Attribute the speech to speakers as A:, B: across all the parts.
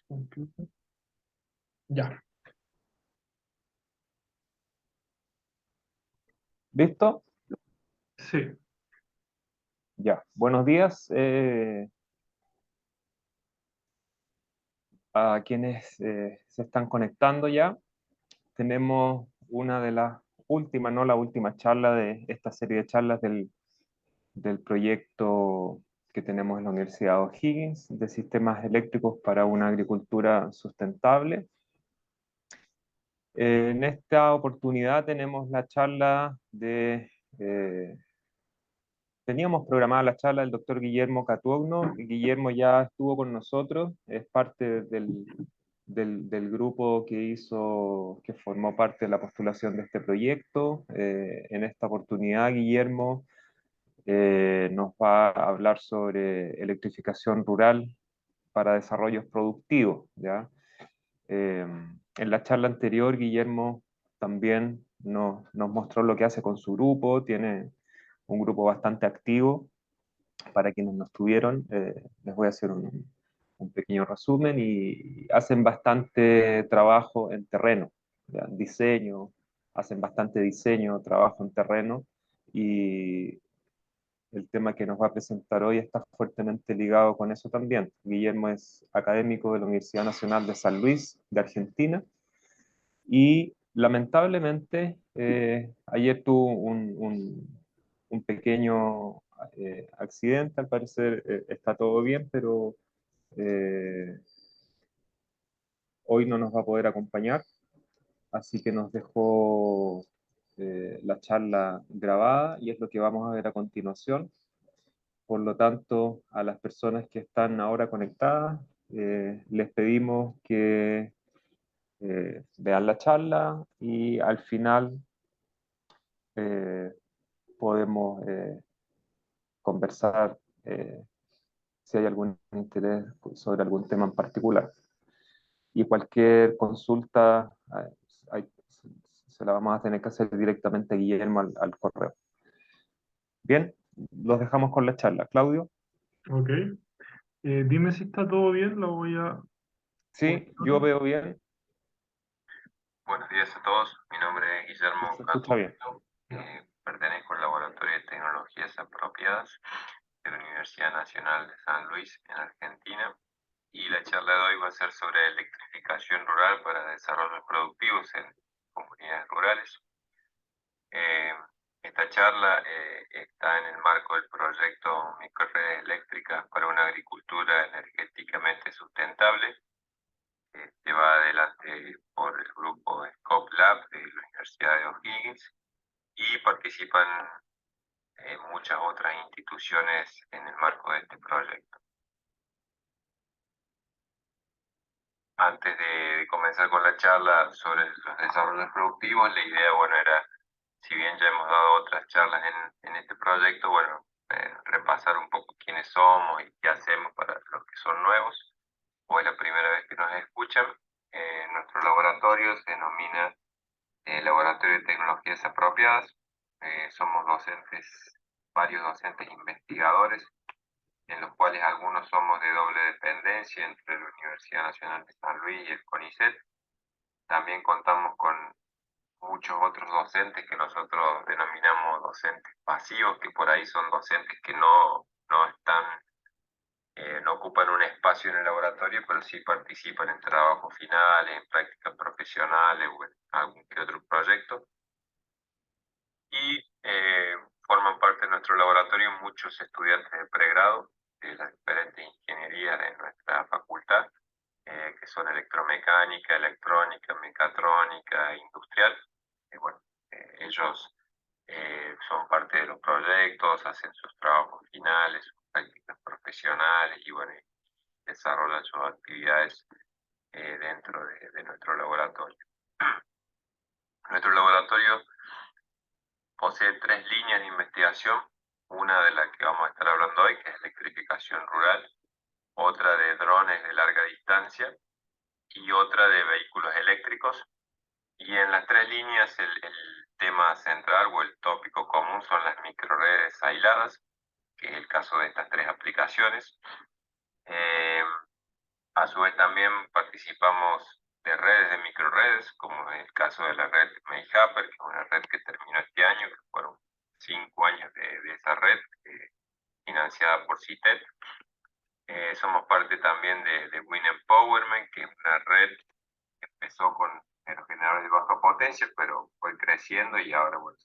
A: Computer. Ya,
B: ¿Listo?
A: sí,
B: Ya. Buenos días a quienes se están conectando ya. Tenemos una de las últimas, no la última charla de esta serie de charlas del proyecto que tenemos en la Universidad de O'Higgins de sistemas eléctricos para una agricultura sustentable. En esta oportunidad tenemos la charla eh, teníamos programada la charla del doctor Guillermo Catuogno. Guillermo ya estuvo con nosotros, es parte del grupo que formó parte de la postulación de este proyecto. En esta oportunidad, Guillermo nos va a hablar sobre electrificación rural para desarrollos productivos, ¿ya? En la charla anterior, Guillermo también nos mostró lo que hace con su grupo, tiene un grupo bastante activo. Para quienes no estuvieron, les voy a hacer un pequeño resumen y hacen bastante trabajo en terreno, ¿ya? Diseño, hacen bastante diseño, trabajo en terreno y el tema que nos va a presentar hoy está fuertemente ligado con eso también. Guillermo es académico de la Universidad Nacional de San Luis, de Argentina, y lamentablemente ayer tuvo un pequeño accidente. Al parecer está todo bien, pero eh, hoy no nos va a poder acompañar, así que nos dejó la charla grabada y es lo que vamos a ver a continuación. Por lo tanto, a las personas que están ahora conectadas, les pedimos que vean la charla y al final eh, podemos conversar si hay algún interés sobre algún tema en particular. Y cualquier consulta hay- se la vamos a tener que hacer directamente a Guillermo al correo. Bien, los dejamos con la charla. Claudio.
A: ok. Dime si está todo bien, lo voy a
B: Sí, yo
A: mostrar.
B: veo bien.
C: Buenos días a todos, mi nombre es Guillermo
B: Se escucha
C: Catu,
B: bien.
C: pertenezco al Laboratorio de Tecnologías Apropiadas de la Universidad Nacional de San Luis en Argentina y la charla de hoy va a ser sobre electrificación rural para desarrollos productivos en comunidades rurales. Eh, Esta charla está en el marco del proyecto Microredes Eléctricas para una agricultura energéticamente sustentable, llevada adelante por el grupo Scope Lab de la Universidad de O'Higgins y participan muchas otras instituciones en el marco de este proyecto. Antes de comenzar con la charla sobre los desarrollos productivos, la idea, bueno, era, si bien ya hemos dado otras charlas en este proyecto, bueno, repasar un poco quiénes somos y qué hacemos para los que son nuevos o es la primera vez que nos escuchan. Nuestro laboratorio se denomina Laboratorio de Tecnologías Apropiadas. Somos docentes, varios docentes investigadores, en los cuales algunos somos de doble dependencia entre la Universidad Nacional de San Luis y el CONICET. También contamos con muchos otros docentes que nosotros denominamos docentes pasivos, que por ahí son docentes que no están, no ocupan un espacio en el laboratorio, pero sí participan en trabajos finales, en prácticas profesionales o en algún que otro proyecto. Y forman parte de nuestro laboratorio muchos estudiantes de pregrado de las diferentes ingenierías de nuestra facultad, que son electromecánica, electrónica, mecatrónica, industrial. Bueno, ellos son parte de los proyectos, hacen sus trabajos finales, sus prácticas profesionales y bueno, desarrollan sus actividades dentro de nuestro laboratorio. Nuestro laboratorio posee tres líneas de investigación, una de la que vamos a estar hablando hoy, que es electrificación rural, otra de drones de larga distancia y otra de vehículos eléctricos. Y en las tres líneas el tema central o el tópico común son las microredes aisladas, que es el caso de estas tres aplicaciones. Eh, A su vez también participamos de redes, de microredes, como en el caso de la red Mayhapper, que es una red que terminó este año, que fueron 5 años de esa red, financiada por CITED. Somos parte también de Win Empowerment, que es una red que empezó con los generadores de baja potencia, pero fue creciendo y ahora, bueno,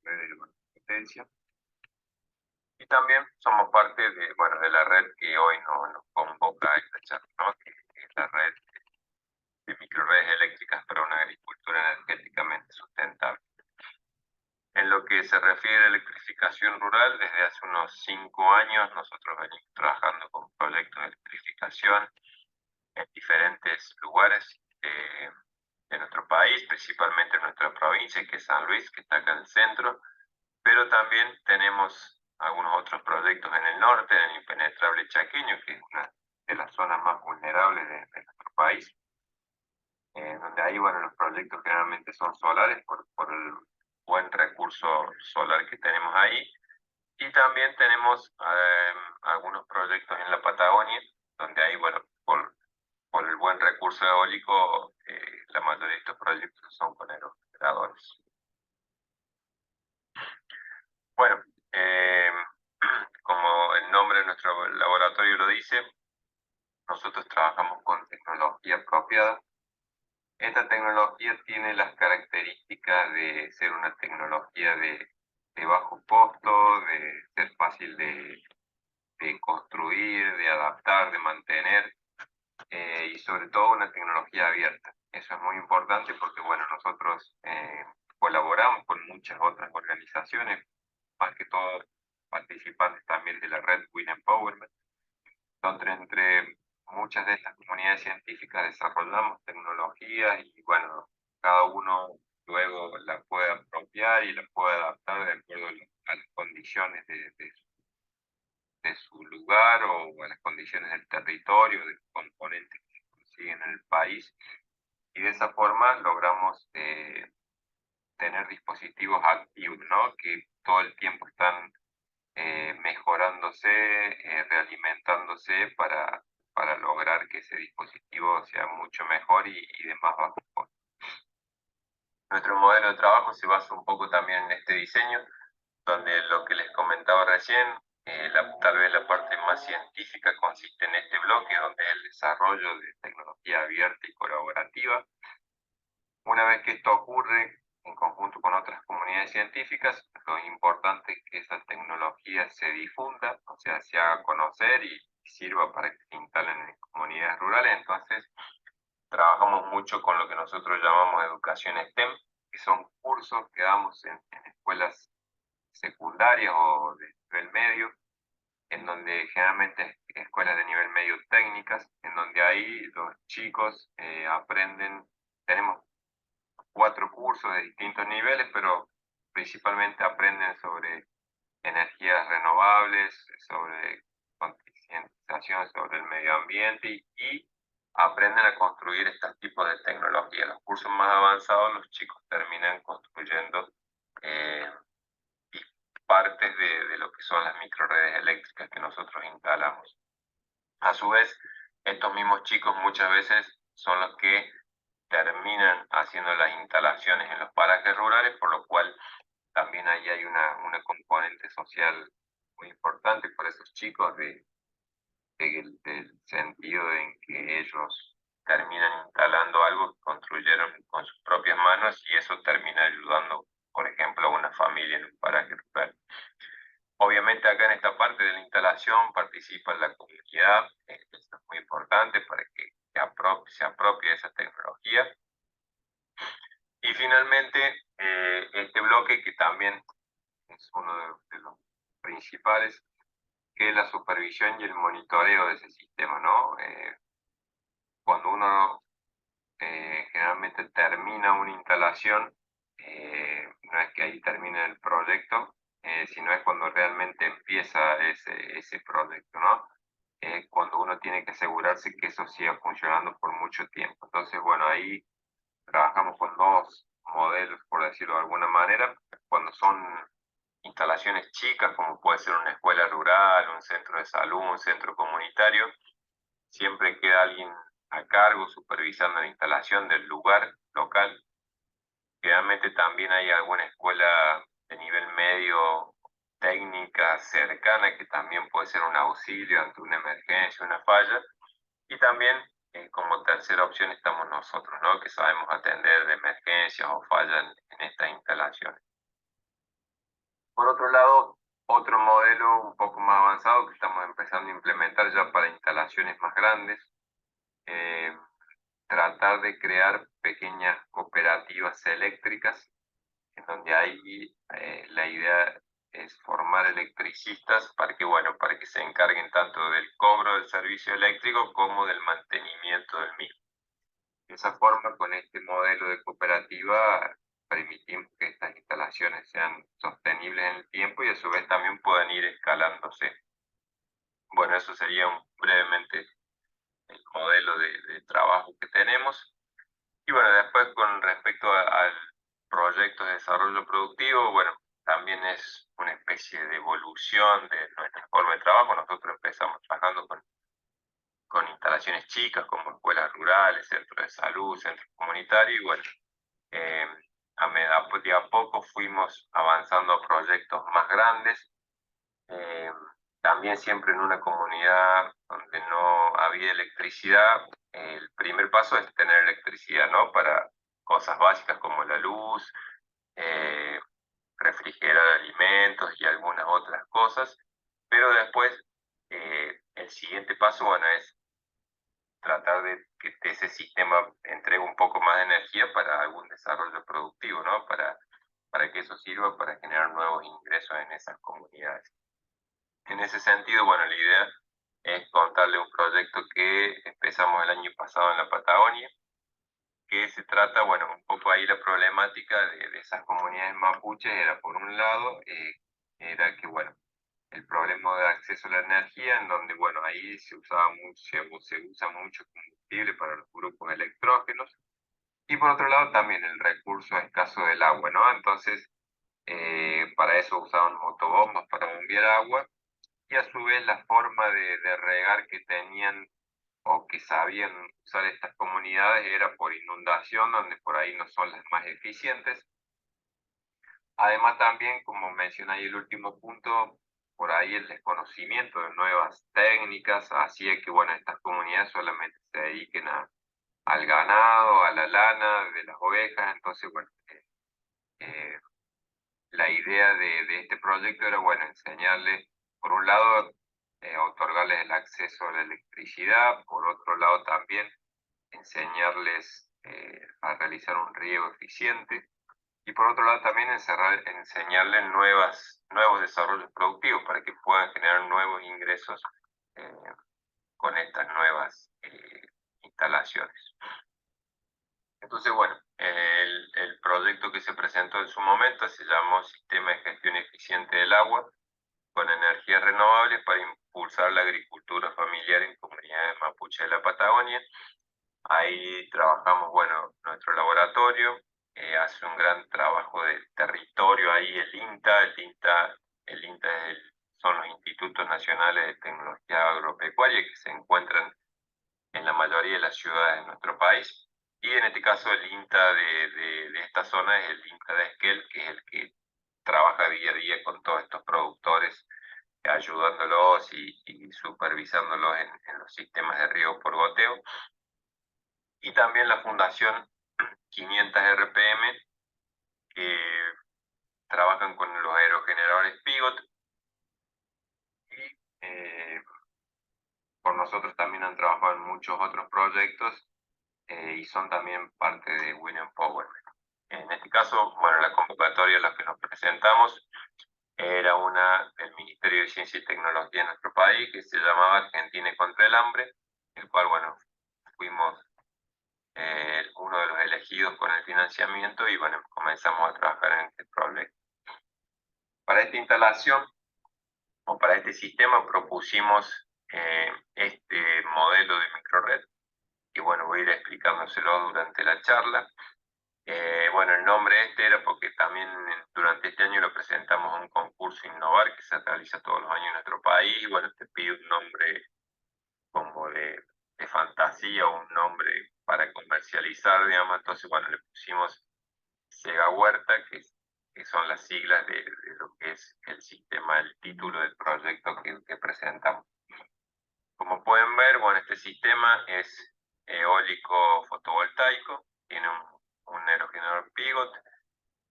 C: redes de baja potencia. Y también somos parte de, bueno, de la red que hoy nos convoca a esta charla, ¿no? Que es la red de microredes eléctricas para una agricultura energéticamente sustentable. En lo que se refiere a electrificación rural, desde hace unos 5 años nosotros venimos trabajando con proyectos de electrificación en diferentes lugares de nuestro país, principalmente en nuestra provincia, que es San Luis, que está acá en el centro, pero también tenemos algunos otros proyectos en el norte, en el impenetrable chaqueño, que es una de las zonas más vulnerables de nuestro país, donde ahí, bueno, los proyectos generalmente son solares por el buen recurso solar que tenemos ahí, y también tenemos algunos proyectos en la Patagonia, donde ahí, bueno, por el buen recurso eólico, la mayoría de estos proyectos son con aerogeneradores. Bueno, como el nombre de nuestro laboratorio lo dice, nosotros trabajamos con tecnología apropiada. Esta tecnología tiene las características de ser una tecnología de bajo costo, de ser fácil de construir, de adaptar, de mantener, y sobre todo una tecnología abierta. Eso es muy importante porque, bueno, nosotros colaboramos con muchas otras organizaciones, más que todo participantes también de la red Win Empowerment, donde entre muchas de estas comunidades científicas desarrollamos tecnologías y, bueno, cada uno luego la puede apropiar y la puede adaptar de acuerdo a las condiciones de su lugar o a las condiciones del territorio, de los componentes que se consiguen en el país. Y de esa forma logramos tener dispositivos activos, ¿no? Que todo el tiempo están mejorándose, realimentándose para lograr que ese dispositivo sea mucho mejor y de más bajo costo. Nuestro modelo de trabajo se basa un poco también en este diseño, donde lo que les comentaba recién, tal vez la parte más científica consiste en este bloque, donde es el desarrollo de tecnología abierta y colaborativa. Una vez que esto ocurre en conjunto con otras comunidades científicas, lo importante es que esa tecnología se difunda, o sea, se haga conocer y sirva para que se instalen en comunidades rurales. Entonces, trabajamos mucho con lo que nosotros llamamos educación STEM, que son cursos que damos en escuelas secundarias o de nivel medio, en donde generalmente escuelas de nivel medio técnicas, en donde ahí los chicos aprenden. Tenemos 4 cursos de distintos niveles, pero principalmente aprenden sobre energías renovables, sobre concientización sobre el medio ambiente y aprenden a construir estos tipos de tecnología. Los cursos más avanzados, los chicos terminan construyendo partes de lo que son las microredes eléctricas que nosotros instalamos. A su vez, estos mismos chicos muchas veces son los que terminan haciendo las instalaciones en los parajes rurales, por lo cual también ahí hay una componente social muy importante para esos chicos del sentido en que ellos terminan instalando algo que construyeron con sus propias manos y eso termina ayudando, por ejemplo, a una familia en un paraje rural. Obviamente acá en esta parte de la instalación participa la comunidad, esto es muy importante para que se apropie de esa tecnología. Y finalmente, este bloque que también es uno de los principales, que es la supervisión y el monitoreo de ese sistema, ¿no? Cuando uno generalmente termina una instalación, no es que ahí termine el proyecto, sino es cuando realmente empieza ese proyecto, ¿no? Cuando uno tiene que asegurarse que eso siga funcionando por mucho tiempo. Entonces, bueno, ahí trabajamos con 2 modelos, por decirlo de alguna manera. Cuando son instalaciones chicas, como puede ser una escuela rural, un centro de salud, un centro comunitario, siempre queda alguien a cargo supervisando la instalación del lugar local. Generalmente también hay alguna escuela de nivel medio técnica cercana que también puede ser un auxilio ante una emergencia, una falla. Y también como tercera opción estamos nosotros, ¿no? Que sabemos atender de emergencias o fallas en estas instalaciones. Por otro lado, otro modelo un poco más avanzado que estamos empezando a implementar ya para instalaciones más grandes, tratar de crear pequeñas cooperativas eléctricas, en donde ahí la idea es formar electricistas para que, bueno, para que se encarguen tanto del cobro del servicio eléctrico como del mantenimiento del mismo. De esa forma, con este modelo de cooperativa, permitimos que estas instalaciones sean sostenibles en el tiempo y a su vez también puedan ir escalándose. Bueno, eso sería brevemente el modelo de trabajo que tenemos. Y bueno, después con respecto al proyecto de desarrollo productivo, bueno, también es una especie de evolución de nuestra forma de trabajo. Nosotros empezamos trabajando con instalaciones chicas como escuelas rurales, centros de salud, centros comunitarios, y bueno, de a poco fuimos avanzando a proyectos más grandes, también siempre en una comunidad donde no había electricidad. El primer paso es tener electricidad, ¿no? Para cosas básicas como la luz, refrigerar alimentos y algunas otras cosas, pero después el siguiente paso, bueno, es tratar de que ese sistema entregue un poco más de energía para algún desarrollo productivo, ¿no? Para que eso sirva para generar nuevos ingresos en esas comunidades. En ese sentido, bueno, la idea es contarle un proyecto que empezamos el año pasado en la Patagonia, que se trata, bueno, un poco ahí la problemática de esas comunidades mapuches era, por un lado, era que, bueno, el problema de acceso a la energía, en donde, bueno, ahí se usa mucho combustible para los grupos electrógenos, y por otro lado también el recurso escaso del agua, ¿no? Entonces, para eso usaban motobombas para bombear agua, y a su vez la forma de regar que tenían o que sabían usar estas comunidades era por inundación, donde por ahí no son las más eficientes. Además también, como mencioné ahí el último punto, por ahí el desconocimiento de nuevas técnicas hacía que, bueno, estas comunidades solamente se dediquen al ganado, a la lana de las ovejas. Entonces, bueno, la idea de este proyecto era, bueno, enseñarles, por un lado, otorgarles el acceso a la electricidad, por otro lado también enseñarles a realizar un riego eficiente, y por otro lado también enseñarles nuevos desarrollos productivos para que puedan generar nuevos ingresos eh, con estas nuevas instalaciones. Entonces, bueno, el proyecto que se presentó en su momento se llamó Sistema de Gestión Eficiente del Agua con Energías Renovables para impulsar la agricultura familiar en comunidades mapuche de la Patagonia. Ahí trabajamos, bueno, nuestro laboratorio hace un gran trabajo de territorio ahí, el INTA son los Institutos Nacionales de Tecnología Agropecuaria que se encuentran en la mayoría de las ciudades de nuestro país. Y en este caso el INTA de esta zona es el INTA de Esquel, que es el que trabaja día a día con todos estos productores, ayudándolos y supervisándolos en los sistemas de riego por goteo. Y también la Fundación 500 RPM, que trabajan con los aerogeneradores Pigot, y por nosotros también han trabajado en muchos otros proyectos y son también parte de Wind Empowerment. En este caso, bueno, la convocatoria a la que nos presentamos era una del Ministerio de Ciencia y Tecnología de nuestro país, que se llamaba Argentina contra el Hambre, el cual, bueno, fuimos uno de los elegidos con el financiamiento y, bueno, comenzamos a trabajar en este proyecto. Para esta instalación o para este sistema propusimos este modelo de microred, y bueno, voy a ir explicándoselo durante la charla. Bueno, el nombre era porque también durante este año lo presentamos a un concurso Innovar que se realiza todos los años en nuestro país. Bueno, te pide un nombre como de fantasía o un nombre para comercializar, digamos. Entonces, bueno, le pusimos Sega Huerta, que son las siglas de lo que es el sistema, el título del proyecto que presentamos. Como pueden ver, bueno, este sistema es eólico fotovoltaico, tiene un aerogenerador Pigot,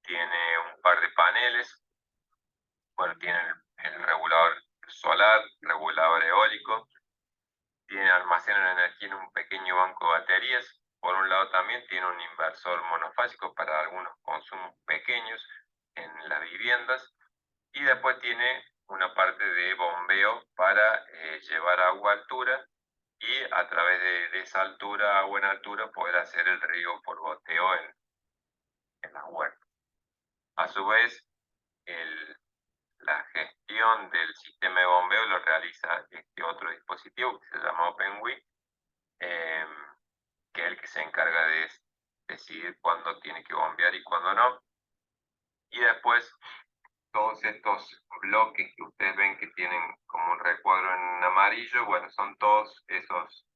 C: tiene un par de paneles, bueno, tiene el regulador solar, regulador eólico, tiene almacena de energía en un pequeño banco de baterías. Por un lado también tiene un inversor monofásico para algunos consumos pequeños en las viviendas, y después tiene una parte de bombeo para llevar agua a altura, y a través de esa altura, a buena altura, poder hacer el riego por goteo en las huertas. A su vez, la gestión del sistema de bombeo lo realiza este otro dispositivo que se llama OpenWi, que es el que se encarga de decidir cuándo tiene que bombear y cuándo no. Y después, todos estos bloques que ustedes ven que tienen como un recuadro en amarillo, bueno, son todos esos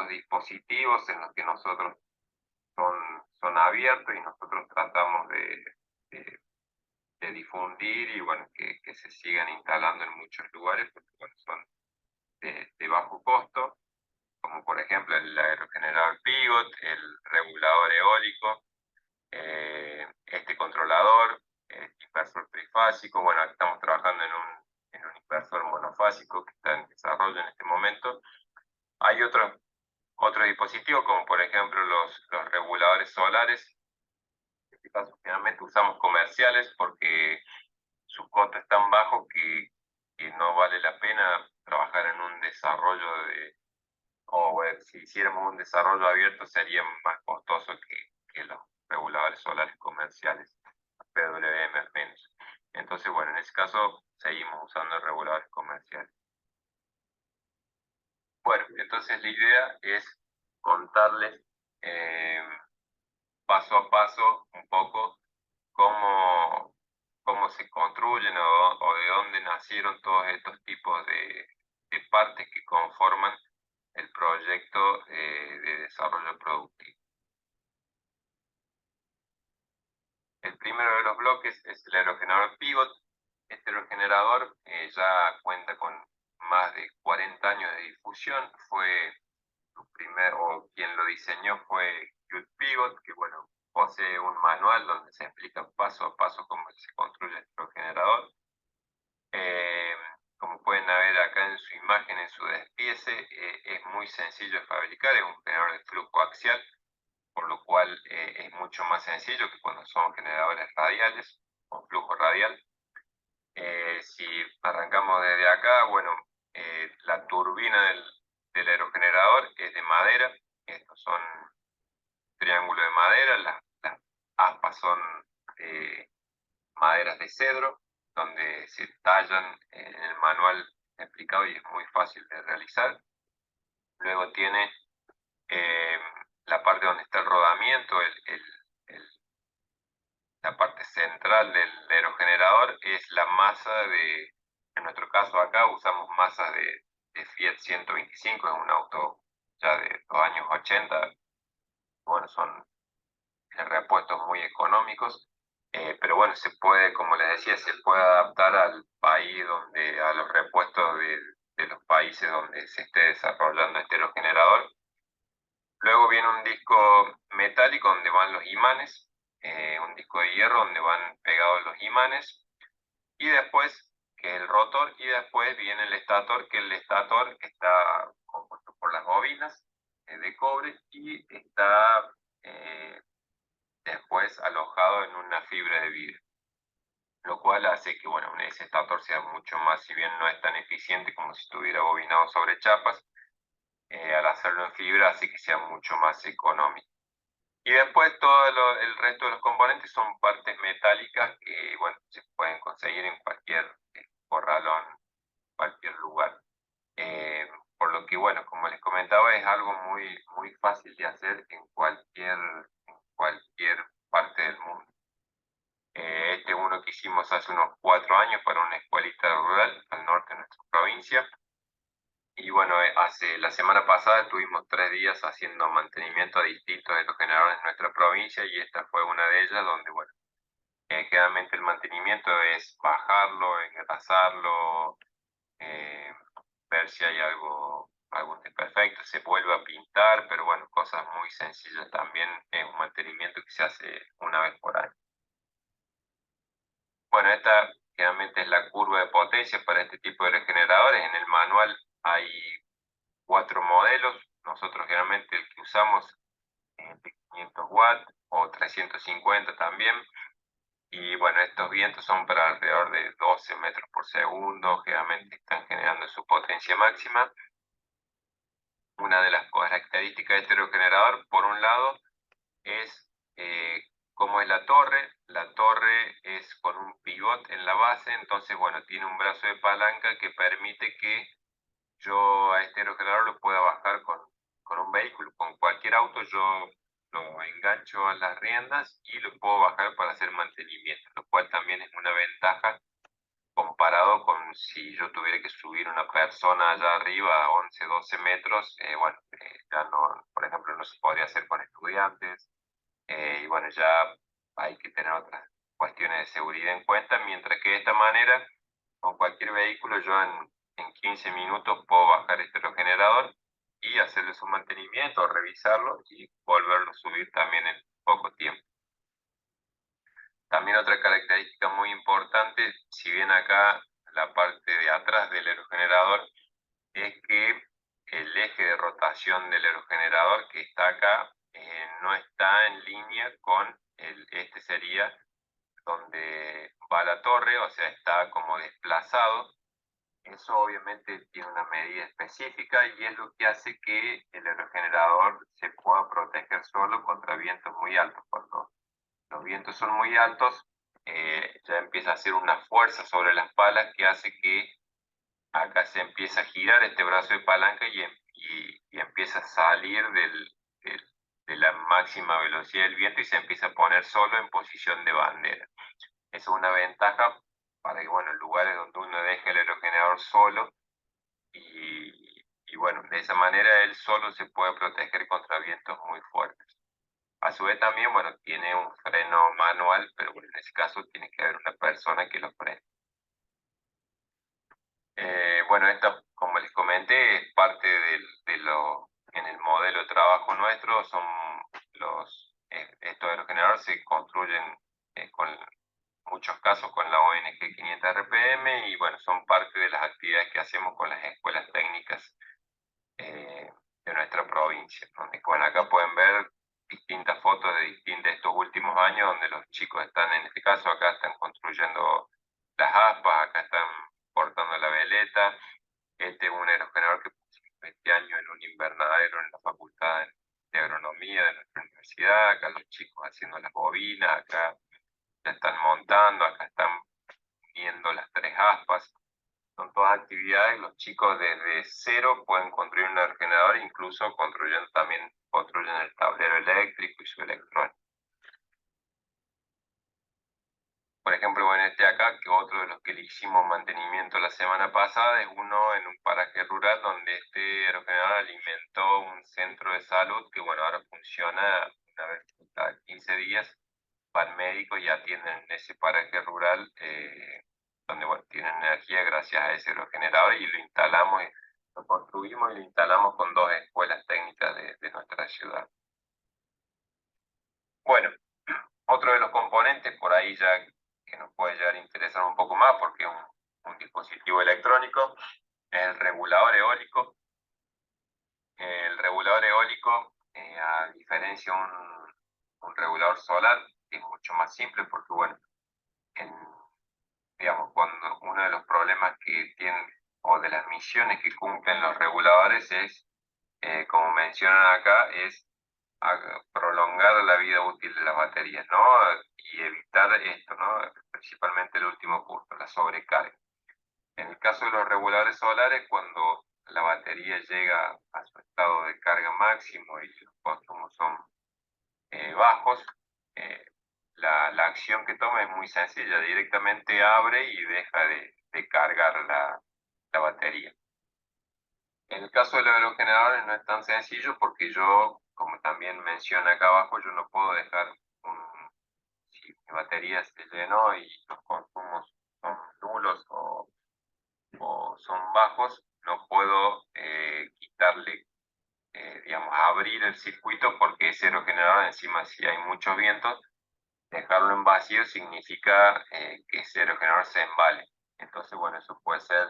C: dispositivos en los que nosotros son abiertos, y nosotros tratamos de difundir y bueno, que se sigan instalando en muchos lugares, porque bueno, son de bajo costo, como por ejemplo el aerogenerador Pigot, el regulador eólico, este controlador, este inversor trifásico. Bueno, aquí estamos trabajando en un inversor monofásico que está en desarrollo en este momento. Hay otros dispositivos, como por ejemplo los reguladores solares. En este caso generalmente usamos comerciales porque su costo es tan bajo que no vale la pena trabajar en un desarrollo si hiciéramos un desarrollo abierto sería más costoso que los reguladores solares comerciales, PWM al menos. Entonces, bueno, en ese caso seguimos usando reguladores comerciales. Bueno, entonces la idea es contarles paso a paso un poco cómo se construyen o de dónde nacieron todos estos tipos de partes que conforman el proyecto de desarrollo productivo. El primero de los bloques es el aerogenerador Pigot. Este aerogenerador ya cuenta con más de 40 años de difusión. Quien lo diseñó fue Hugh Pigot, que bueno, posee un manual donde se explica paso a paso cómo se construye el aerogenerador. Como pueden ver acá en su imagen, en su despiece, es muy sencillo de fabricar, es un generador de flujo axial, por lo cual es mucho más sencillo que cuando son generadores radiales o flujo radial. Si arrancamos desde acá, bueno, la turbina del aerogenerador es de madera. Estos son triángulos de madera, las aspas son maderas de cedro, donde se tallan en el manual explicado y es muy fácil de realizar. Luego tiene la parte donde está el rodamiento, la parte central del aerogenerador es la masa en nuestro caso acá usamos masas de Fiat 125, es un auto ya de los años 80, bueno, son repuestos muy económicos, pero bueno, se puede, como les decía, se puede adaptar al país a los repuestos de los países donde se esté desarrollando este aerogenerador. Luego viene un disco metálico donde van los imanes, un disco de hierro donde van pegados los imanes, y después que el rotor, y después viene el estator, que el estator está compuesto por las bobinas de cobre y está después alojado en una fibra de vidrio, lo cual hace que bueno, ese estator sea mucho más, si bien no es tan eficiente como si estuviera bobinado sobre chapas, al hacerlo en fibra hace que sea mucho más económico. Y después todo el resto de los componentes son partes metálicas que bueno, se pueden conseguir en cualquier corralón, cualquier lugar. Por lo que bueno, como les comentaba, es algo muy, muy fácil de hacer en cualquier parte del mundo. Este uno que hicimos hace unos 4 años para una escuelita rural al norte de nuestra provincia. Y bueno, la semana pasada estuvimos 3 días haciendo mantenimiento a distintos aerogeneradores en nuestra provincia y esta fue una de ellas donde, bueno, generalmente el mantenimiento es bajarlo, engrasarlo, eh, ver si hay algún desperfecto, se vuelve a pintar, pero bueno, cosas muy sencillas también, es un mantenimiento que se hace una vez por año. Bueno, esta generalmente es la curva de potencia para este tipo de regeneradores. En el manual hay 4 modelos. Nosotros generalmente el que usamos es de 500 watts o 350 también. Y bueno, estos vientos son para alrededor de 12 metros por segundo. Generalmente están generando su potencia máxima. Una de las características de este aerogenerador, por un lado, es cómo es la torre. La torre es con un pivot en la base, entonces, bueno, tiene un brazo de palanca que permite que yo a este aerogenerador lo pueda bajar con un vehículo, con cualquier auto. Yo lo engancho a las riendas y lo puedo bajar para hacer mantenimiento, lo cual también es una ventaja comparado con si yo tuviera que subir una persona allá arriba a 11, 12 metros. Bueno, ya no, por ejemplo, no se podría hacer con estudiantes. Y bueno, ya hay que tener otras cuestiones de seguridad en cuenta, mientras que de esta manera, con cualquier vehículo, yo en 15 minutos puedo bajar este aerogenerador y hacerle su mantenimiento, revisarlo y volverlo a subir también en poco tiempo. También otra característica muy importante, si bien acá la parte de atrás del aerogenerador, es que el eje de rotación del aerogenerador que está acá no está en línea con este sería donde va la torre, o sea, está como desplazado. Eso obviamente tiene una medida específica y es lo que hace que el aerogenerador se pueda proteger solo contra vientos muy altos. Cuando los vientos son muy altos, ya empieza a hacer una fuerza sobre las palas que hace que acá se empieza a girar este brazo de palanca y empieza a salir de la máxima velocidad del viento y se empieza a poner solo en posición de bandera. Eso es una ventaja para que, bueno, en lugares donde uno deje el aerogenerador solo y bueno, de esa manera él solo se puede proteger contra vientos muy fuertes. A su vez también, bueno, tiene un freno manual, pero bueno, en ese caso tiene que haber una persona que lo frene. Bueno, esta, como les comenté, es parte en el modelo de trabajo nuestro. Estos aerogeneradores se construyen con muchos casos con la ONG 500 RPM y bueno, son parte de las actividades que hacemos con las escuelas técnicas de nuestra provincia, donde, bueno, acá pueden ver distintas fotos de estos últimos años donde los chicos están, en este caso acá están construyendo las aspas, acá están cortando la veleta. Este es un aerogenerador que pusimos este año en un invernadero en la Facultad de Agronomía de nuestra universidad. Acá los chicos haciendo las bobinas, acá ya están montando, acá están viendo las 3 aspas. Son todas actividades, los chicos desde cero pueden construir un aerogenerador, incluso construyen el tablero eléctrico y su electrónica. Por ejemplo, bueno, este acá, que otro de los que le hicimos mantenimiento la semana pasada, es uno en un paraje rural donde este aerogenerador alimentó un centro de salud que, bueno, ahora funciona una vez cada 15 días. Van médicos y atienden en ese paraje rural, donde, bueno, tienen energía gracias a ese aerogenerador y lo construimos y lo instalamos con 2 escuelas técnicas de nuestra ciudad. Bueno, otro de los componentes por ahí ya que nos puede llegar a interesar un poco más porque es un dispositivo electrónico, es el regulador eólico. El regulador eólico, a diferencia de un regulador solar, es mucho más simple porque, bueno, digamos, cuando uno de los problemas que tienen o de las misiones que cumplen los reguladores es, como mencionan acá, es prolongar la vida útil de las baterías, ¿no? Y evitar esto, ¿no? Principalmente el último punto, la sobrecarga. En el caso de los reguladores solares, cuando la batería llega a su estado de carga máximo y los consumos son bajos, la acción que toma es muy sencilla, directamente abre y deja de cargar la batería. En el caso de los aerogeneradores no es tan sencillo porque yo, como también menciona acá abajo, yo no puedo dejar si mi batería se llenó y los consumos son nulos o son bajos, no puedo quitarle, digamos, abrir el circuito porque ese aerogenerador encima, si hay muchos vientos, dejarlo en vacío significa que ese aerogenerador se embale. Entonces, bueno, eso puede ser,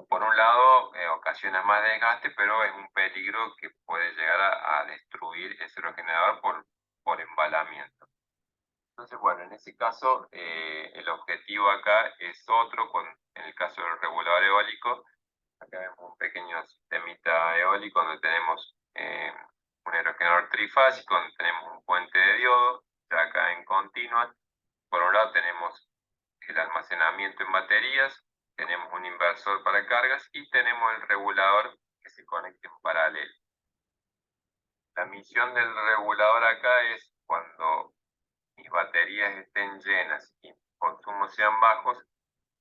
C: por un lado, ocasiona más desgaste, pero es un peligro que puede llegar a destruir ese aerogenerador por embalamiento. Entonces, bueno, en ese caso, el objetivo acá es otro, en el caso del regulador eólico, acá vemos un pequeño sistemita eólico donde tenemos un aerogenerador trifásico, donde tenemos un puente de diodo, ya acá en continua. Por un lado tenemos el almacenamiento en baterías, tenemos un inversor para cargas y tenemos el regulador que se conecta en paralelo. La misión del regulador acá es cuando mis baterías estén llenas y mis consumos sean bajos,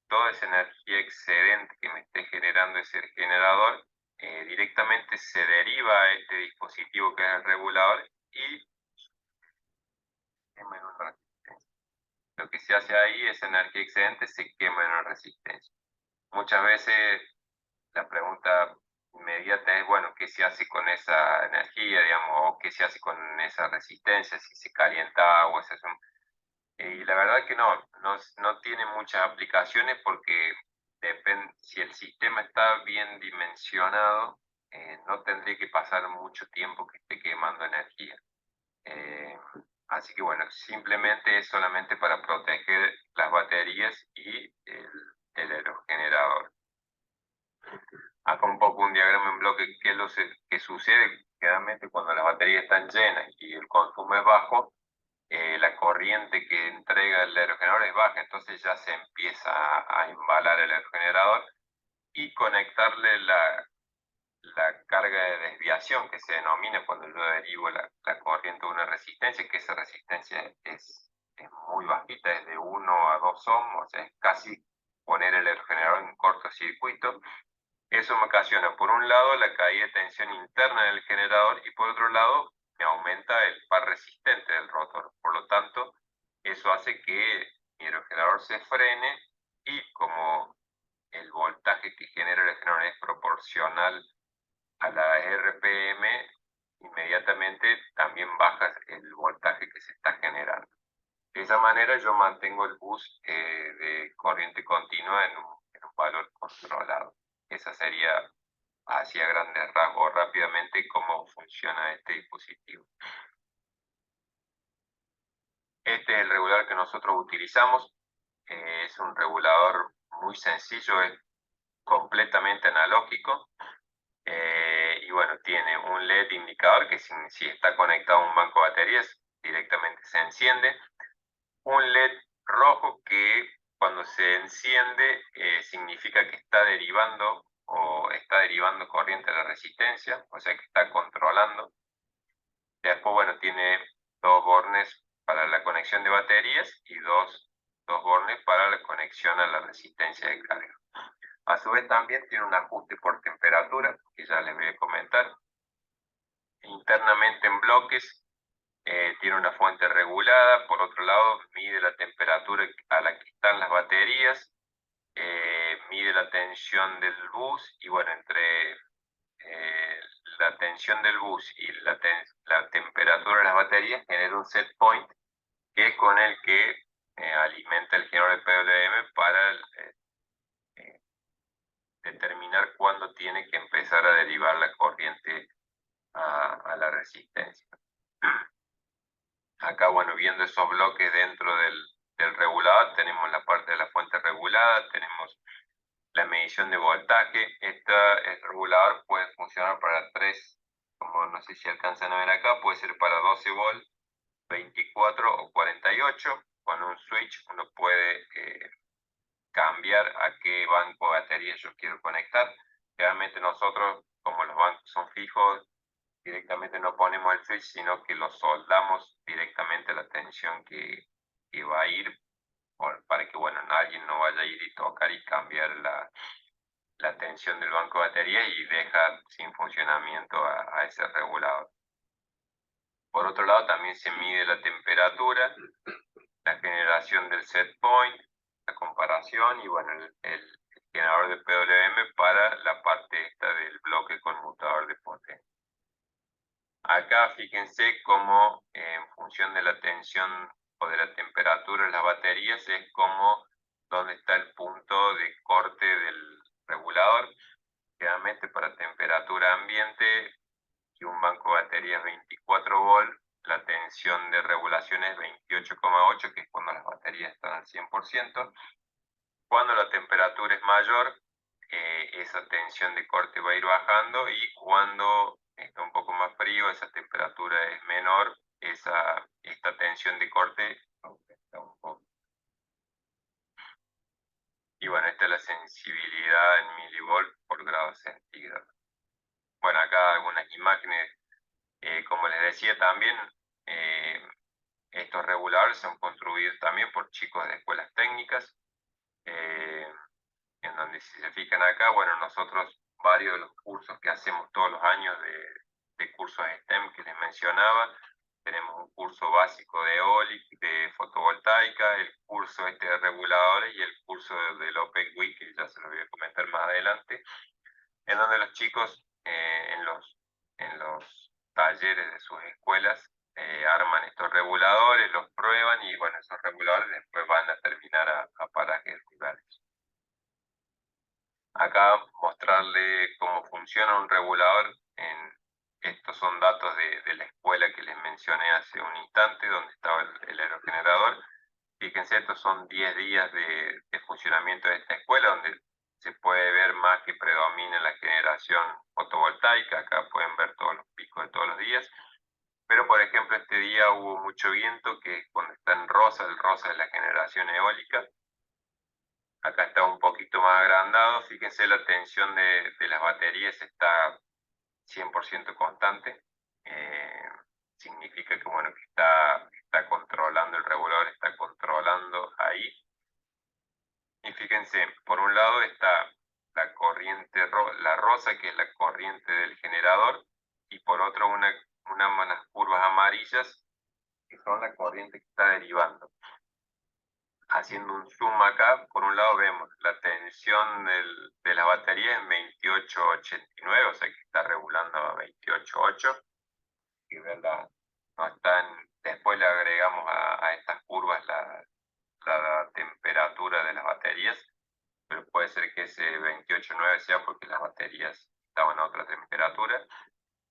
C: toda esa energía excedente que me esté generando ese generador directamente se deriva a este dispositivo que es el regulador y quema en una resistencia. Lo que se hace ahí, esa energía excedente se quema en una resistencia. Muchas veces la pregunta inmediata es, bueno, ¿qué se hace con esa energía, digamos, o qué se hace con esa resistencia, si se calienta agua, si es un... Y la verdad que no tiene muchas aplicaciones porque depende, si el sistema está bien dimensionado, no tendría que pasar mucho tiempo que esté quemando energía. Así que bueno, simplemente es solamente para proteger las baterías y el aerogenerador. Acá un poco un diagrama en bloque, ¿qué sucede? Generalmente cuando las baterías están llenas y el consumo es bajo, la corriente que entrega el aerogenerador es baja, entonces ya se empieza a embalar el aerogenerador y conectarle la carga de desviación que se denomina cuando yo derivo la corriente de una resistencia, que esa resistencia es muy bajita, es de 1 a 2 ohms, o sea, es casi poner el aerogenerador en cortocircuito. Eso me ocasiona, por un lado, la caída de tensión interna del generador y por otro lado, me aumenta el par resistente del rotor. Por lo tanto, eso hace que mi aerogenerador se frene y como el voltaje que genera el generador es proporcional a la RPM, inmediatamente también baja el voltaje que se está generando. De esa manera yo mantengo el bus de corriente continua en un valor controlado. Esa sería, hacia grandes rasgos, rápidamente, cómo funciona este dispositivo. Este es el regulador que nosotros utilizamos. Es un regulador muy sencillo, es completamente analógico. Y bueno, tiene un LED indicador que si está conectado a un banco de baterías, directamente se enciende. Un LED rojo que cuando se enciende significa que está derivando corriente de la resistencia, o sea que está controlando. Después, bueno, tiene dos bornes para la conexión de baterías y dos bornes para la conexión a la resistencia de carga. A su vez también tiene un ajuste por temperatura, que ya les voy a comentar. Internamente en bloques tiene una fuente regulada, por otro lado mide la temperatura a la que están las baterías, mide la tensión del bus y bueno, entre la tensión del bus y la temperatura de las baterías genera un set point que es con el que alimenta el generador de PWM para determinar cuándo tiene que empezar a derivar la corriente a la resistencia. Acá, bueno, viendo esos bloques dentro del regulador, tenemos la parte de la fuente regulada, tenemos la medición de voltaje. El regulador puede funcionar para 3, como no sé si alcanzan a ver acá, puede ser para 12 volts, 24 o 48. Con un switch uno puede cambiar a qué banco de baterías yo quiero conectar. Realmente nosotros, como los bancos son fijos, directamente no ponemos el switch, sino que lo soldamos directamente a la tensión que va a ir para que, bueno, nadie no vaya a ir y tocar y cambiar la tensión del banco de baterías y deja sin funcionamiento a ese regulador. Por otro lado, también se mide la temperatura, la generación del set point, la comparación y bueno, el generador de PWM para la parte esta del bloque conmutador de potencia. Acá fíjense cómo en función de la tensión o de la temperatura de las baterías es como dónde está el punto de corte del regulador. Generalmente para temperatura ambiente, si un banco de baterías 24 volt, la tensión de regulación es 28,8, que es cuando las baterías están al 100%. Cuando la temperatura es mayor, esa tensión de corte va a ir bajando, y cuando está un poco más frío, esa temperatura es menor, esta tensión de corte aumenta un poco. Y bueno, esta es la sensibilidad en milivolt por grado centígrado. Bueno, acá algunas imágenes, como les decía también, estos reguladores son construidos también por chicos de escuelas técnicas, en donde si se fijan acá, bueno, nosotros varios de los cursos que hacemos todos los años de cursos STEM que les mencionaba, tenemos un curso básico de eólica, de fotovoltaica, el curso de reguladores y el curso del Open Week, que ya se lo voy a comentar más adelante, en donde los chicos en los talleres de sus escuelas arman estos reguladores, los prueban y bueno, esos reguladores después van a terminar a parajes rurales. Acá mostrarle cómo funciona un regulador. Estos son datos de la escuela que les mencioné hace un instante, donde estaba el aerogenerador. Fíjense, estos son 10 días de funcionamiento de esta escuela, donde se puede ver más que predomina la generación fotovoltaica. Acá pueden ver todos los picos de todos los días. Pero, por ejemplo, este día hubo mucho viento, que es cuando está en rosa, el rosa es la generación eólica. Acá está un poquito más agrandado. Fíjense, la tensión de las baterías está 100% constante. Significa que, bueno, que está controlando el regulador, está controlando ahí. Y fíjense, por un lado está la corriente, la rosa, que es la corriente del generador, y por otro unas curvas amarillas, que son la corriente que está derivando. Haciendo un zoom acá, por un lado vemos la tensión de la batería en 28,89, o sea que está regulando a 28,8, y verla, no están, después le agregamos a estas curvas la temperatura de las baterías, pero puede ser que ese 28,9 sea porque las baterías estaban a otra temperatura.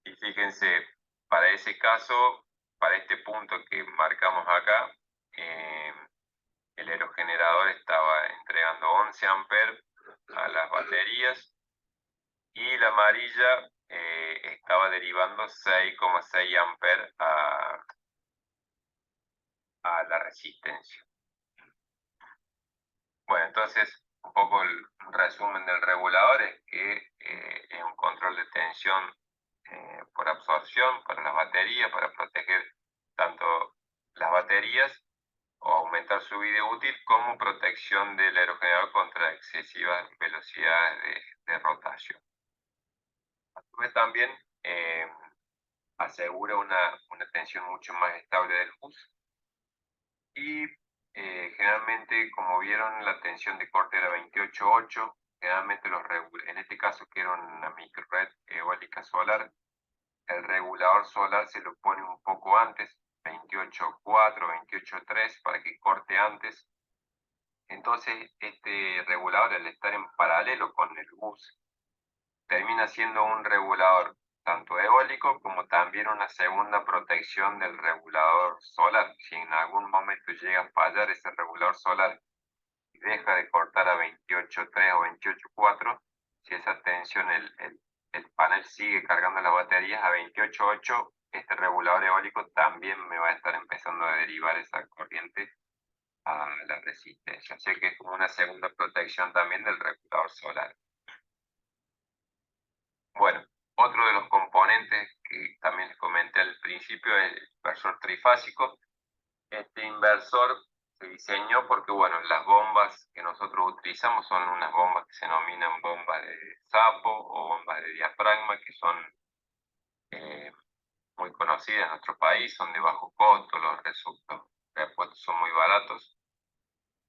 C: Y fíjense, para ese caso, para este punto que marcamos acá, el aerogenerador estaba entregando 11 amperes a las baterías, y la amarilla estaba derivando 6,6 amperes a la resistencia. Bueno, entonces, un poco el resumen del regulador es que es un control de tensión por absorción para las baterías, para proteger tanto las baterías o aumentar su vida útil, como protección del aerogenerador contra excesivas velocidades de rotación. A su vez también asegura una tensión mucho más estable del bus, y generalmente, como vieron, la tensión de corte era 28,8. Generalmente en este caso, que era una microred eólica solar, el regulador solar se lo pone un poco antes, 28,4, 28,3, para que corte antes. Entonces, este regulador, al estar en paralelo con el bus, termina siendo un regulador tanto eólico como también una segunda protección del regulador solar. Si en algún momento llega a fallar ese regulador solar y deja de cortar a 28,3 o 28,4, si esa tensión, el panel sigue cargando las baterías a 28,8, este regulador eólico también me va a estar empezando a derivar esa corriente a la resistencia. O sea que es como una segunda protección también del regulador solar. Bueno, otro de los componentes que también les comenté al principio es el inversor trifásico. Este inversor se diseñó porque, bueno, las bombas que nosotros utilizamos son unas bombas que se denominan bombas de sapo o bombas de diafragma, que son muy conocidas en nuestro país, son de bajo costo, los repuestos son muy baratos,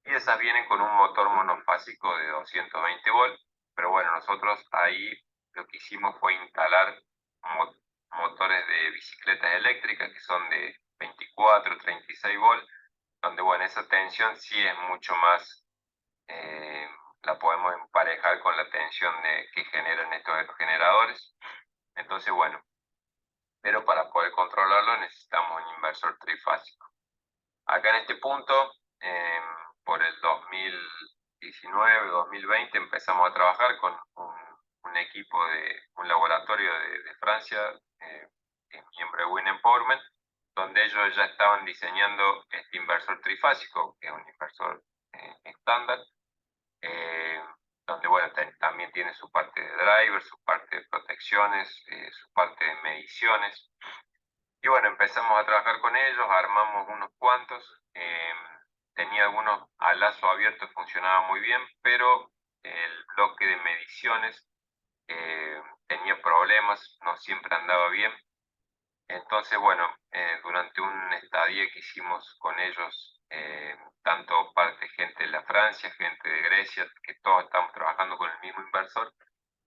C: y esas vienen con un motor monofásico de 220 volts, pero bueno, nosotros ahí lo que hicimos fue instalar motores de bicicletas eléctricas que son de 24, 36 volts, donde bueno, esa tensión sí es mucho más, la podemos emparejar con la tensión que generan estos generadores. Entonces bueno, pero para poder controlarlo necesitamos un inversor trifásico. Acá en este punto, por el 2019-2020 empezamos a trabajar con un equipo de un laboratorio de Francia, que es miembro de Wind Empowerment, donde ellos ya estaban diseñando este inversor trifásico, que es un inversor estándar, donde bueno, también tiene su parte de driver, su parte de protecciones, su parte de mediciones. Y bueno, empezamos a trabajar con ellos, armamos unos cuantos, tenía algunos a lazo abierto, funcionaba muy bien, pero el bloque de mediciones tenía problemas, no siempre andaba bien. Entonces, bueno, durante un estadía que hicimos con ellos, tanto parte gente de la Francia, gente de Grecia, que todos estamos trabajando con el mismo inversor,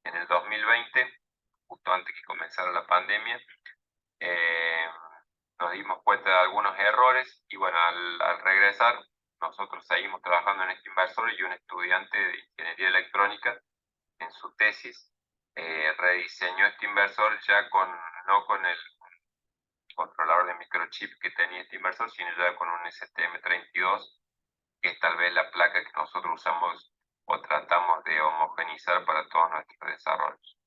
C: en el 2020, justo antes que comenzara la pandemia, nos dimos cuenta de algunos errores y bueno, al regresar nosotros seguimos trabajando en este inversor y un estudiante de ingeniería electrónica en su tesis rediseñó este inversor ya no con el controlador de microchip que tenía este inversor, sino ya con un STM32, que es tal vez la placa que nosotros usamos o tratamos de homogenizar para todos nuestros desarrollos.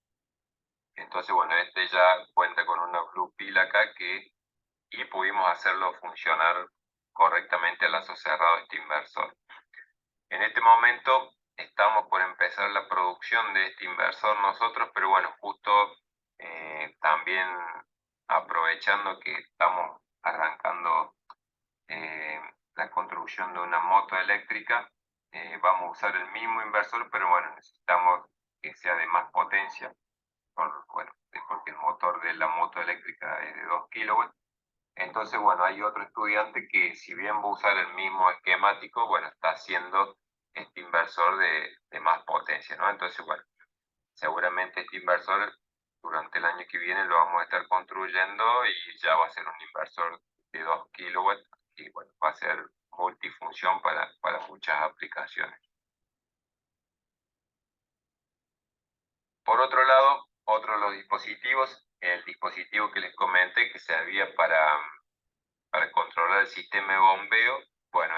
C: Entonces, bueno, este ya cuenta con una Blue Pill acá y pudimos hacerlo funcionar correctamente al lazo cerrado este inversor. En este momento estamos por empezar la producción de este inversor nosotros, pero bueno, justo también aprovechando que estamos arrancando la construcción de una moto eléctrica, vamos a usar el mismo inversor, pero bueno, necesitamos que sea de más potencia, porque el motor de la moto eléctrica es de 2 kilowatts. Entonces, bueno, hay otro estudiante que si bien va a usar el mismo esquemático, bueno, está haciendo este inversor de más potencia, ¿no? Entonces, bueno, seguramente este inversor durante el año que viene lo vamos a estar construyendo y ya va a ser un inversor de 2 kilowatts y bueno, va a ser multifunción para muchas aplicaciones. Por otro lado, otro de los dispositivos, el dispositivo que les comenté que servía para controlar el sistema de bombeo, bueno,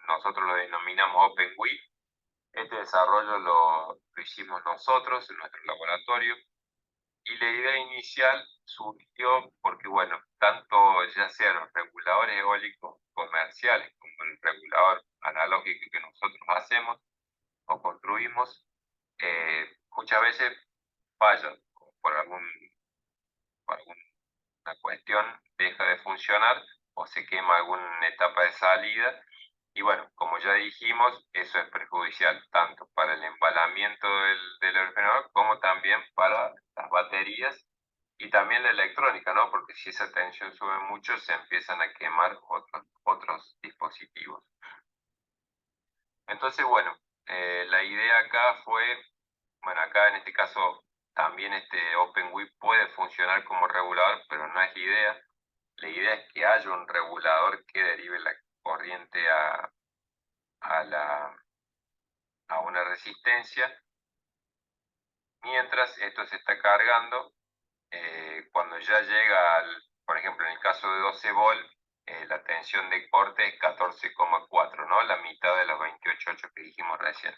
C: nosotros lo denominamos OpenWI. Este desarrollo lo hicimos nosotros en nuestro laboratorio y la idea inicial surgió porque, bueno, tanto ya sean los reguladores eólicos comerciales como el regulador analógico que nosotros hacemos o construimos, muchas veces fallan por alguna cuestión, deja de funcionar o se quema alguna etapa de salida. Y bueno, como ya dijimos, eso es perjudicial tanto para el embalamiento del aerogenerador como también para las baterías y también la electrónica, ¿no? Porque si esa tensión sube mucho, se empiezan a quemar otros dispositivos. Entonces, bueno, la idea acá fue, bueno, acá en este caso también este OpenWI puede funcionar como regulador, pero no es la idea. La idea es que haya un regulador que derive la corriente a una resistencia. Mientras esto se está cargando, cuando ya llega por ejemplo, en el caso de 12 volts, la tensión de corte es 14,4, ¿no? La mitad de los 28,8 que dijimos recién.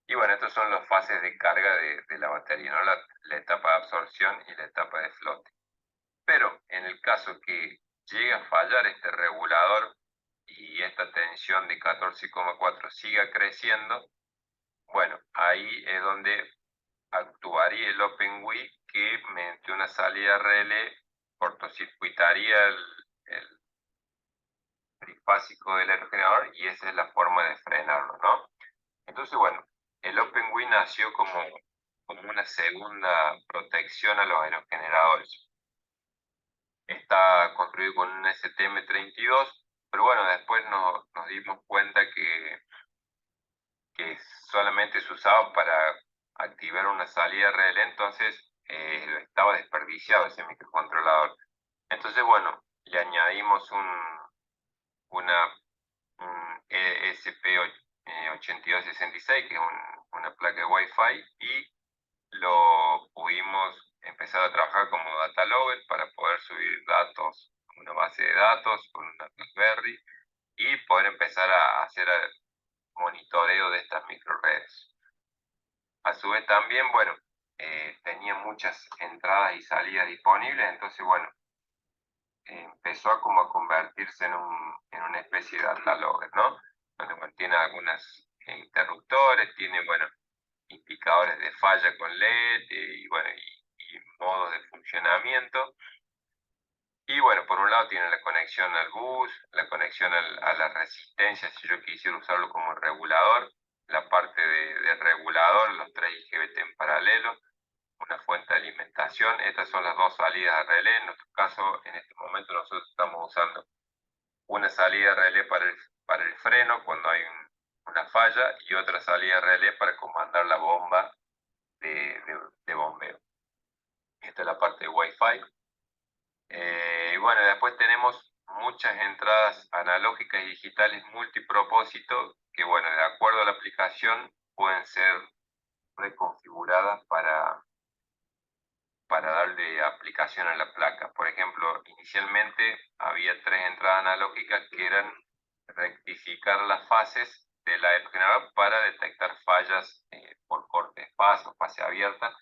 C: Y bueno, estas son las fases de carga de la batería, ¿no? La etapa de absorción y la etapa de flote. Pero en el caso que llegue a fallar este regulador y esta tensión de 14,4 siga creciendo, bueno, ahí es donde actuaría el OpenWI que mediante una salida relé cortocircuitaría el básico del aerogenerador y esa es la forma de frenarlo, ¿no? Entonces, bueno, el OpenWI nació como una segunda protección a los aerogeneradores. Está construido con un STM32, pero bueno, después nos dimos cuenta que solamente se usaba para activar una salida relé, entonces estaba desperdiciado ese microcontrolador. Entonces, bueno, le añadimos un ESP8266, que es una placa de Wi-Fi, y lo pudimos empezar a trabajar como data logger para poder subir datos a una base de datos con una Raspberry y poder empezar a hacer monitoreo de estas microredes. A su vez también, bueno, tenía muchas entradas y salidas disponibles, entonces, bueno, empezó a como a convertirse en una especie de data logger, ¿no? Donde bueno, tiene algunos interruptores, tiene, bueno, indicadores de falla con LED y, bueno, y modos de funcionamiento. Y bueno, por un lado tiene la conexión al bus, la conexión a la resistencia, si yo quisiera usarlo como regulador, la parte de regulador, los 3 IGBT en paralelo, una fuente de alimentación. Estas son las dos salidas a relé. En nuestro caso, en este momento nosotros estamos usando una salida de relé para el freno cuando hay una falla y otra salida de relé para comandar la bomba de bombeo. Esta es la parte de Wi-Fi. Y bueno, después tenemos muchas entradas analógicas y digitales multipropósito que, bueno, de acuerdo a la aplicación pueden ser reconfiguradas para darle aplicación a la placa. Por ejemplo, inicialmente había 3 entradas analógicas que eran rectificar las fases del aerogenerador para detectar fallas por corte de fase o fase abierta.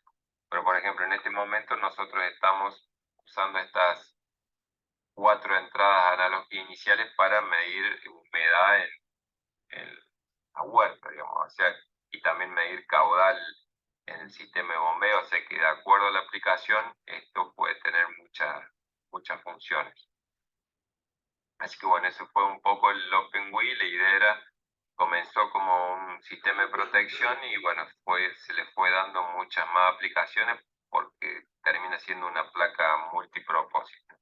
C: Pero, por ejemplo, en este momento nosotros estamos usando estas 4 entradas analógicas iniciales para medir humedad en la huerta, digamos, o sea, y también medir caudal en el sistema de bombeo, o sea que de acuerdo a la aplicación esto puede tener muchas funciones. Así que bueno, eso fue un poco el OpenWI. La idea comenzó como un sistema de protección y bueno, se le fue dando muchas más aplicaciones porque termina siendo una placa multipropósito.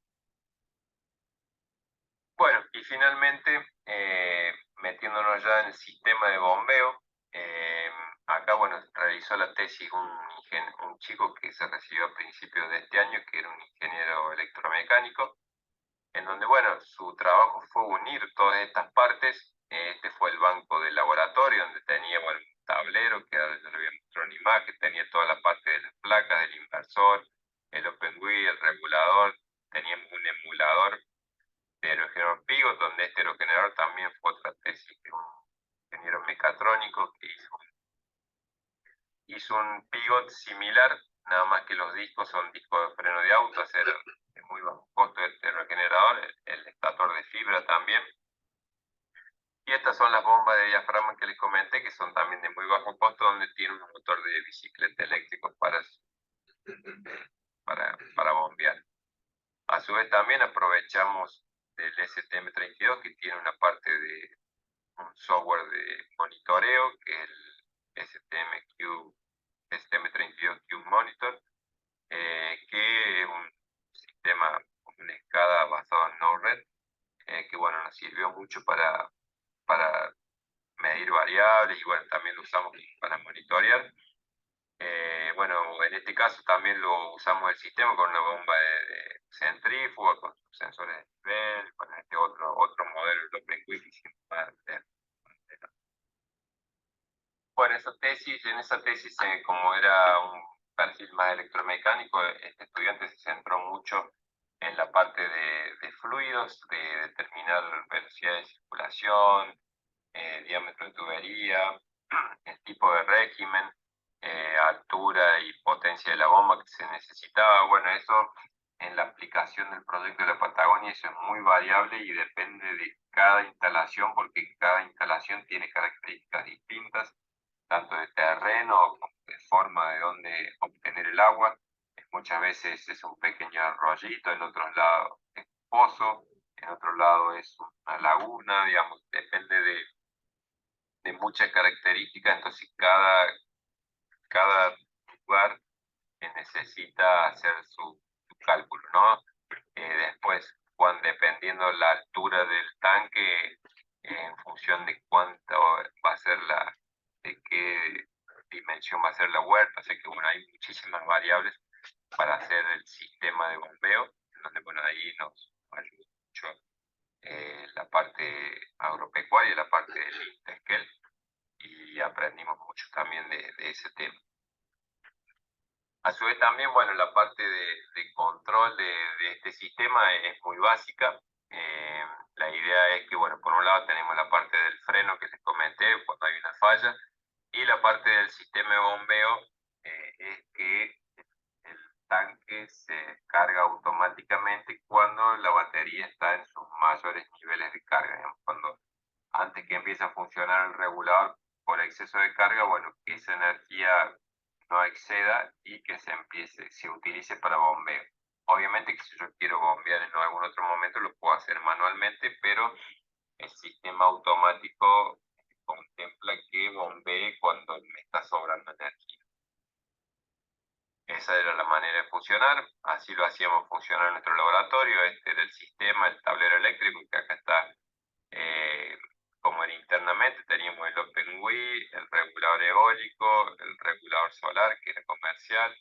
C: Bueno, y finalmente, metiéndonos ya en el sistema de bombeo, acá, bueno, realizó la tesis un chico que se recibió a principios de este año, que era un ingeniero electromecánico, en donde, bueno, su trabajo fue unir todas estas partes. Este fue el banco del laboratorio, donde tenía, bueno, un tablero, que ahora ya lo voy a mostrar una imagen, tenía toda la parte de las placas, del inversor, el OpenWI, el regulador, teníamos un emulador de aerogenerador Pigot, donde este aerogenerador también fue otra tesis de un ingeniero mecatrónico que hizo un Pigot similar, nada más que los discos son discos de freno de auto, o sea, de muy bajo costo este aerogenerador, el estator de fibra también. Y estas son las bombas de diafragma que les comenté, que son también de muy bajo costo, donde tiene un motor de bicicleta eléctrico para bombear. A su vez también aprovechamos el STM32, que tiene una parte de un software de monitoreo, que es el STM32Cube Monitor, que es un sistema, una SCADA basado en Node-RED, que bueno, nos sirvió mucho para medir variables y bueno, también lo usamos para monitorear. Bueno, en este caso también lo usamos el sistema con una bomba de centrífuga, con sus sensores de nivel, con este otro modelo, el OpenWI que hicimos antes. Bueno, en esa tesis, como era un perfil más electromecánico, este estudiante se centró mucho en la parte de fluidos, de determinar velocidad de circulación, diámetro de tubería, el tipo de régimen, altura y potencia de la bomba que se necesitaba. Bueno, eso en la aplicación del proyecto de la Patagonia, eso es muy variable y depende de cada instalación, porque cada instalación tiene características distintas, tanto de terreno como de forma de dónde obtener el agua. Muchas veces es un pequeño arroyito, en otros lados es un pozo, en otro lado es una laguna, digamos, depende de muchas características, entonces cada lugar necesita hacer su cálculo, ¿no? Después, dependiendo la altura del tanque, en función de cuánto va a ser de qué dimensión va a ser la huerta, o sea que bueno, hay muchísimas variables para hacer el sistema de bombeo, donde bueno, ahí nos ayuda mucho la parte agropecuaria, la parte del INTESCEL, y aprendimos mucho también de ese tema. A su vez también, bueno, la parte de control de este sistema es muy básica. La idea es que, bueno, por un lado tenemos la parte del freno que les comenté cuando hay una falla, y la parte del sistema de bombeo es que el tanque se carga automáticamente cuando la batería está en sus mayores niveles de carga. Digamos, antes que empiece a funcionar el regulador por exceso de carga, bueno, que esa energía no exceda y que se utilice para bombeo. Obviamente que si yo quiero bombear en algún otro momento lo puedo hacer manualmente, pero el sistema automático contempla que bombee cuando me está sobrando energía. Esa era la manera de funcionar, así lo hacíamos funcionar en nuestro laboratorio. Este era el sistema, el tablero eléctrico, que acá está como era internamente. Teníamos el OpenWi, el regulador eólico, el regulador solar, que era comercial.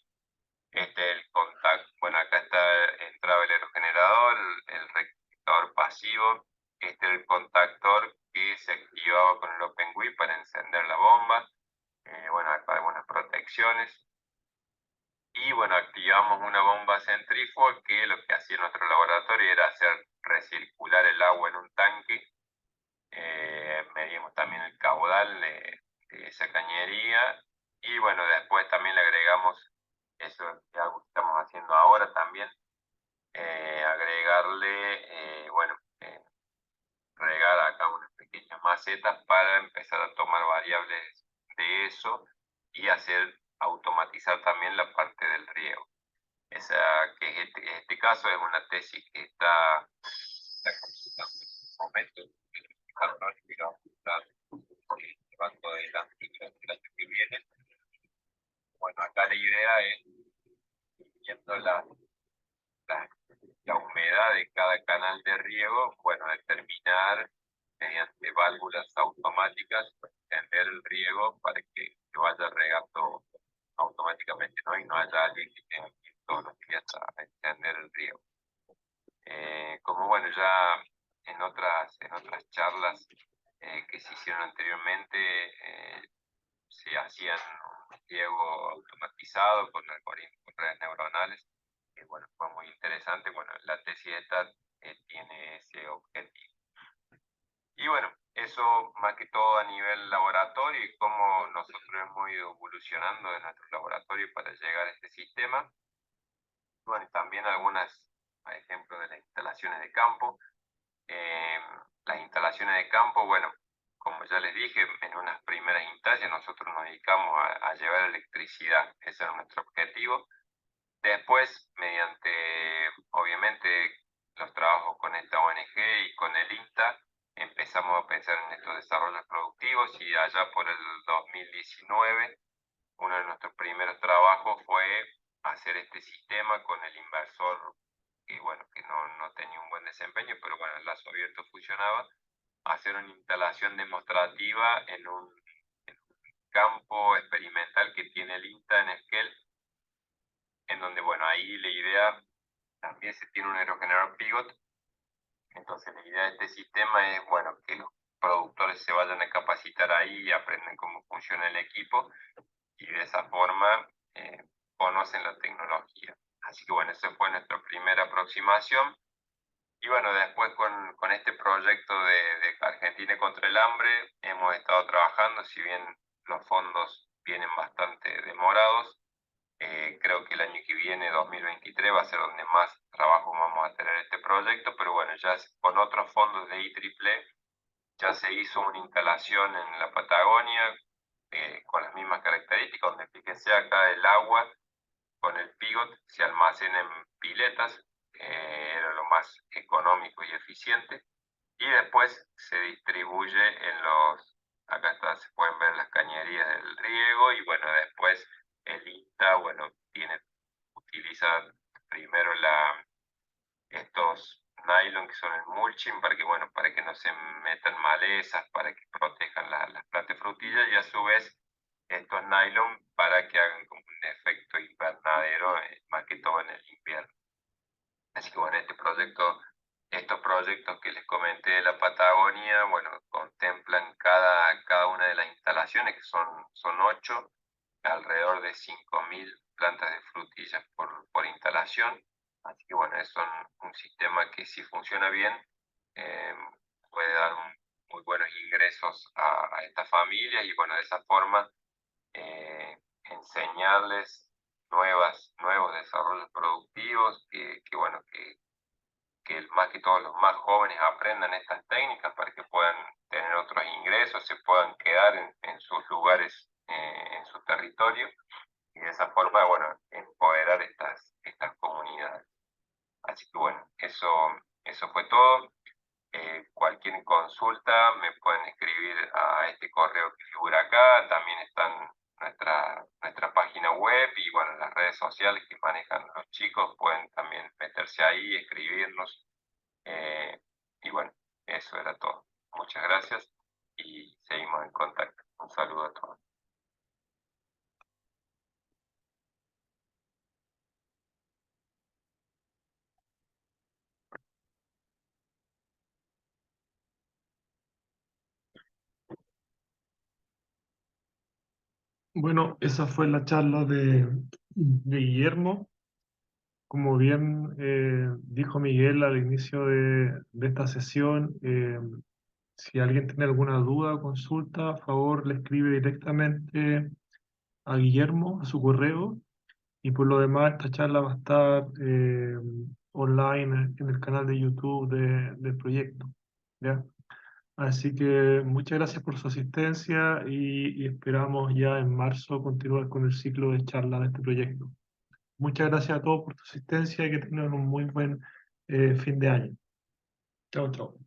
C: El contacto, bueno, acá entraba el aerogenerador, el rectificador pasivo. Este era el contactor que se activaba con el OpenWi para encender la bomba. Bueno, acá hay algunas protecciones. Y bueno, activamos una bomba centrífuga que lo que hacía nuestro laboratorio era hacer recircular el agua en un tanque. Medimos también el caudal de esa cañería, y bueno, después también le agregamos, eso es algo que estamos haciendo ahora también, agregarle, regar acá unas pequeñas macetas para empezar a tomar variables de eso y automatizar también la parte del riego. En este caso es una tesis que está consultando en este momento llevando adelante durante el año que viene. Bueno, acá la idea es, viendo la humedad de cada canal de riego, bueno, determinar mediante válvulas automáticas, extender el riego para que vaya regando automáticamente, ¿no? Y no haya alguien que tenga que ir todos los días a extender el riego. Como bueno, ya en otras charlas que se hicieron anteriormente, se hacían un riego automatizado con algoritmos, con redes neuronales, que bueno, fue muy interesante. Bueno, la tesis esta tiene ese objetivo. Y bueno, eso más que todo a nivel laboratorio y cómo nosotros hemos ido evolucionando en nuestro laboratorio para llegar a este sistema. Bueno, también algunos ejemplos de las instalaciones de campo. Las instalaciones de campo, bueno, como ya les dije, en unas primeras instancias nosotros nos dedicamos a llevar electricidad. Ese era nuestro objetivo. Después, mediante, obviamente, los trabajos con esta ONG y con el INTA, empezamos a pensar en estos desarrollos productivos, y allá por el 2019, uno de nuestros primeros trabajos fue hacer este sistema con el inversor, que bueno, que no tenía un buen desempeño, pero bueno, el lazo abierto funcionaba. Hacer una instalación demostrativa en un campo experimental que tiene el INTA en Esquel, en donde, bueno, ahí la idea también se tiene un aerogenerador Pigot. Entonces la idea de este sistema es, bueno, que los productores se vayan a capacitar ahí y aprendan cómo funciona el equipo, y de esa forma conocen la tecnología. Así que bueno, esa fue nuestra primera aproximación. Y bueno, después con este proyecto de Argentina contra el hambre hemos estado trabajando, si bien los fondos vienen bastante demorados. Creo que el año que viene, 2023, va a ser donde más trabajo vamos a tener este proyecto, pero bueno, ya con otros fondos de IEEE ya se hizo una instalación en la Patagonia con las mismas características, donde fíjense acá el agua con el Pigot se almacena en piletas. Era lo lo más económico y eficiente. Y después se distribuye en los, acá está, se pueden ver las cañerías del riego, y bueno, después el INTA, bueno, utiliza primero estos nylon que son el mulching para que, bueno, para que no se metan malezas, para que protejan las plantas frutillas, y a su vez estos nylon para que hagan como un efecto invernadero, más que todo en el invierno. Así que bueno, estos proyectos que les comenté de la Patagonia, bueno, contemplan cada una de las instalaciones, que son 8, alrededor de 5.000 plantas de frutillas por instalación. Así que bueno, es un sistema que, si funciona bien, eh, puede dar muy buenos ingresos a estas familias, y bueno, de esa forma enseñarles nuevos desarrollos productivos, bueno, que más que todos los más jóvenes aprendan estas técnicas para que puedan tener otros ingresos, se puedan quedar en sus lugares, en su territorio, y de esa forma, bueno, empoderar estas comunidades. Así que bueno, eso fue todo. Cualquier consulta me pueden escribir a este correo que figura acá. También están nuestra página web, y bueno, las redes sociales que manejan los chicos, pueden también meterse ahí, escribirnos. Y bueno, eso era todo. Muchas gracias y seguimos en contacto. Un saludo a todos.
A: Bueno, esa fue la charla de Guillermo. Como bien dijo Miguel al inicio de esta sesión, si alguien tiene alguna duda o consulta, a favor le escribe directamente a Guillermo, a su correo, y por lo demás esta charla va a estar online en el canal de YouTube del proyecto, ¿ya? Así que muchas gracias por su asistencia, y esperamos ya en marzo continuar con el ciclo de charlas de este proyecto. Muchas gracias a todos por su asistencia y que tengan un muy buen fin de año. Chao, chao.